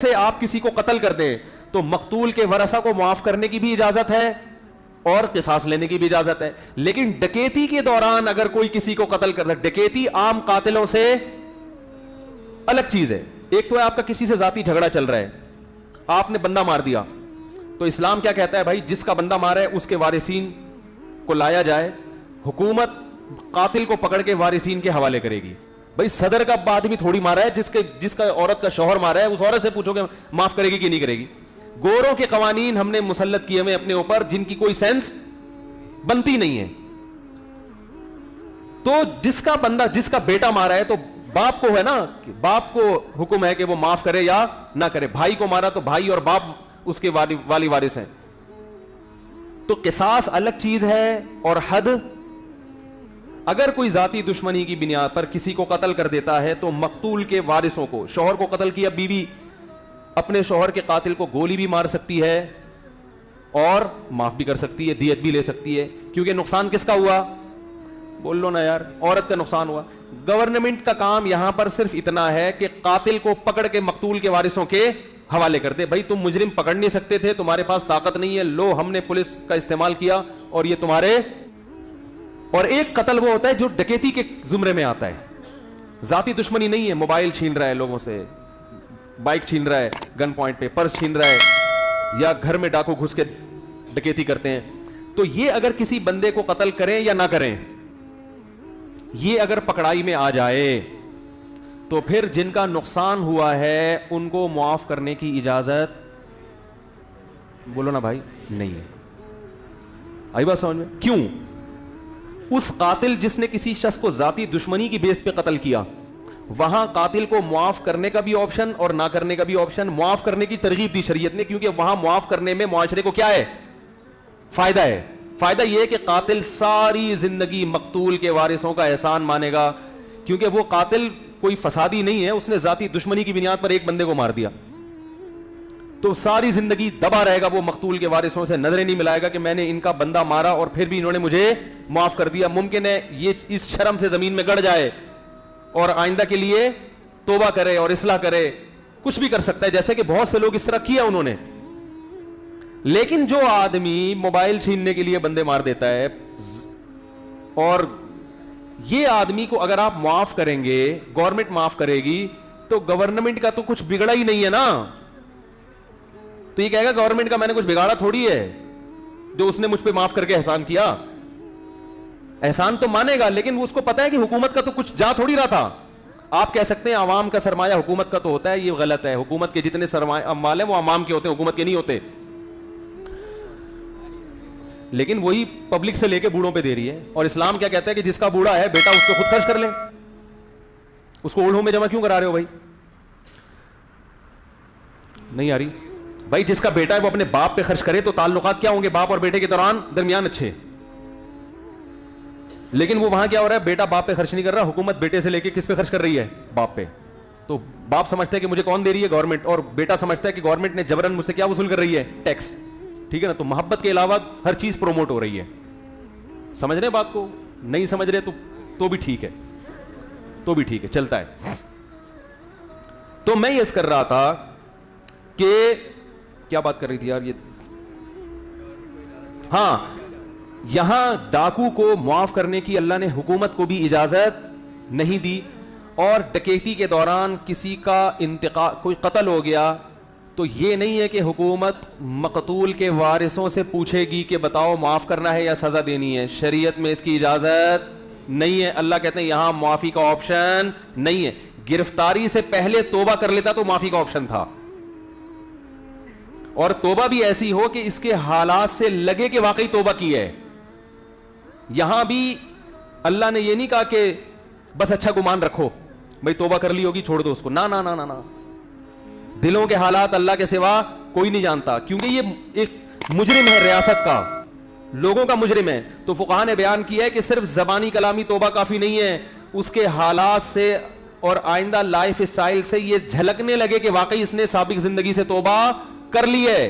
से आप किसी को कत्ल कर दें तो मकतूल के वरसा को मुआफ करने की भी इजाजत है और किसास लेने की भी इजाजत है। लेकिन डकैती के दौरान अगर कोई किसी को कत्ल कर दे, डकैती आम कातिलों से अलग चीज है। एक तो है आपका किसी से जाती झगड़ा चल रहा है, आपने बंदा मार दिया, तो इस्लाम क्या कहता है भाई, जिसका बंदा मारा है उसके वारिसीन को लाया जाए, हुकूमत कातिल को पकड़ के वारिसीन के हवाले करेगी। भाई सदर का आदमी थोड़ी मारा है, जिसका औरत का शौहर मारा है उस औरत से पूछोगे माफ करेगी कि नहीं करेगी। गोरों के कवानीन हमने मुसल्लत किए हुए अपने ऊपर जिनकी कोई सेंस बनती नहीं है। तो जिसका बेटा मारा है तो बाप को है ना, बाप को हुक्म है कि वो माफ करे या ना करे। भाई को मारा तो भाई और बाप उसके वाली वारिस हैं। तो किसास अलग चीज है और हद, अगर कोई जाती दुश्मनी की बुनियाद पर किसी को कत्ल कर देता है तो मकतूल के वारिसों को, शौहर को कत्ल किया, बीवी अपने शौहर के कातिल को गोली भी मार सकती है और माफ भी कर सकती है, दियत भी ले सकती है, क्योंकि नुकसान किसका हुआ, बोल लो ना यार, औरत का नुकसान हुआ। गवर्नमेंट का काम यहां पर सिर्फ इतना है कि कातिल को पकड़ के मकतूल के वारिसों के हवाले कर दे। भाई तुम मुजरिम पकड़ नहीं सकते थे, तुम्हारे पास ताकत नहीं है, लो हमने पुलिस का इस्तेमाल किया और ये तुम्हारे। और एक कत्ल वो होता है जो डकैती के जुमरे में आता है, जाती दुश्मनी नहीं है, मोबाइल छीन रहा है लोगों से, बाइक छीन रहा है गन पॉइंट पे, पर्स छीन रहा है, या घर में डाकू घुस के डकैती करते हैं। तो ये अगर किसी बंदे को कत्ल करें या ना करें, ये अगर पकड़ाई में आ जाए तो फिर जिनका नुकसान हुआ है उनको मुआफ करने की इजाजत, बोलो ना भाई, नहीं है। आई बात समझ में? क्यों? उस कातिल जिसने किसी शख्स को जाती दुश्मनी की बेस पे कत्ल किया, वहां कातिल को मुआफ करने का भी ऑप्शन और ना करने का भी ऑप्शन, मुआफ करने की तरगीब दी शरीयत ने, क्योंकि वहां मुआफ करने में मुआशरे को क्या है, फायदा है। फायदा यह है कि कातिल सारी जिंदगी मकतूल के वारिसों का एहसान मानेगा, क्योंकि वो कातिल कोई फसादी नहीं है, उसने जाती दुश्मनी की बुनियाद पर एक बंदे को मार दिया, तो सारी जिंदगी दबा रहेगा वो मकतूल के वारिसों से, नजरें नहीं मिलाएगा कि मैंने इनका बंदा मारा और फिर भी इन्होंने मुझे माफ कर दिया। मुमकिन है ये इस शर्म से जमीन में गड़ जाए और आइंदा के लिए तौबा करे और इस्लाह करे, कुछ भी कर सकता है, जैसे कि बहुत से लोग इस तरह किया उन्होंने। लेकिन जो आदमी मोबाइल छीनने के लिए बंदे मार देता है, और ये आदमी को अगर आप माफ करेंगे, गवर्नमेंट माफ करेगी, तो गवर्नमेंट का तो कुछ बिगड़ा ही नहीं है ना। तो ये कहेगा गवर्नमेंट का मैंने कुछ बिगाड़ा थोड़ी है, जो उसने मुझ पे माफ करके एहसान किया। एहसान तो मानेगा, लेकिन उसको पता है कि हुकूमत का तो कुछ जा थोड़ी रहा था। आप कह सकते हैं आवाम का सरमाया हुकूमत का तो होता है, ये गलत है। हुकूमत के जितने सरमाया अम्वाल हैं वो आवाम के होते हैं, हुकूमत के नहीं होते। लेकिन वही पब्लिक से लेके बूढ़ों पे दे रही है। और इस्लाम क्या कहता है कि जिसका बूढ़ा है बेटा उसको खुद खर्च कर ले, उसको ओल्ड होम में जमा क्यों करा रहे हो भाई? नहीं आ रही भाई, जिसका बेटा है वो अपने बाप पे खर्च करे तो ताल्लुकात क्या होंगे बाप और बेटे के दरमियान अच्छे। लेकिन वो वहां क्या हो रहा है, बेटा बाप पे खर्च नहीं कर रहा, हुकूमत बेटे से लेके किस पे खर्च कर रही है, बाप पे। तो बाप समझता है कि मुझे कौन दे रही है, गवर्नमेंट, और बेटा समझता है कि गवर्नमेंट ने जबरन मुझसे क्या वसूल कर रही है, टैक्स। ठीक है ना? तो मोहब्बत के अलावा हर चीज प्रोमोट हो रही है। समझ रहे बात को? नहीं समझ रहे तो भी ठीक है, तो भी ठीक है, चलता है। तो मैं ये कर रहा था कि क्या बात कर रही थी यार ये, हाँ, यहां डाकू को मुआफ करने की अल्लाह ने हुकूमत को भी इजाजत नहीं दी। और डकैती के दौरान किसी का इंतकाल, कोई कत्ल हो गया, तो ये नहीं है कि हुकूमत मकतूल के वारिसों से पूछेगी कि बताओ माफ करना है या सजा देनी है। शरीयत में इसकी इजाजत नहीं है। अल्लाह कहते हैं यहां माफी का ऑप्शन नहीं है। गिरफ्तारी से पहले तौबा कर लेता तो माफी का ऑप्शन था, और तौबा भी ऐसी हो कि इसके हालात से लगे कि वाकई तौबा की है। यहां भी अल्लाह ने यह नहीं कहा कि बस अच्छा गुमान रखो, भाई तौबा कर ली होगी छोड़ दो उसको, ना ना ना ना ना। दिलों के हालात अल्लाह के सिवा कोई नहीं जानता, क्योंकि ये एक मुजरिम है, रियासत का, लोगों का मुजरिम है। तो फुकाहा ने बयान किया है कि सिर्फ जबानी कलामी तौबा काफी नहीं है, उसके हालात से और आइंदा लाइफ स्टाइल से ये झलकने लगे कि वाकई इसने साबिक जिंदगी से तौबा कर ली है।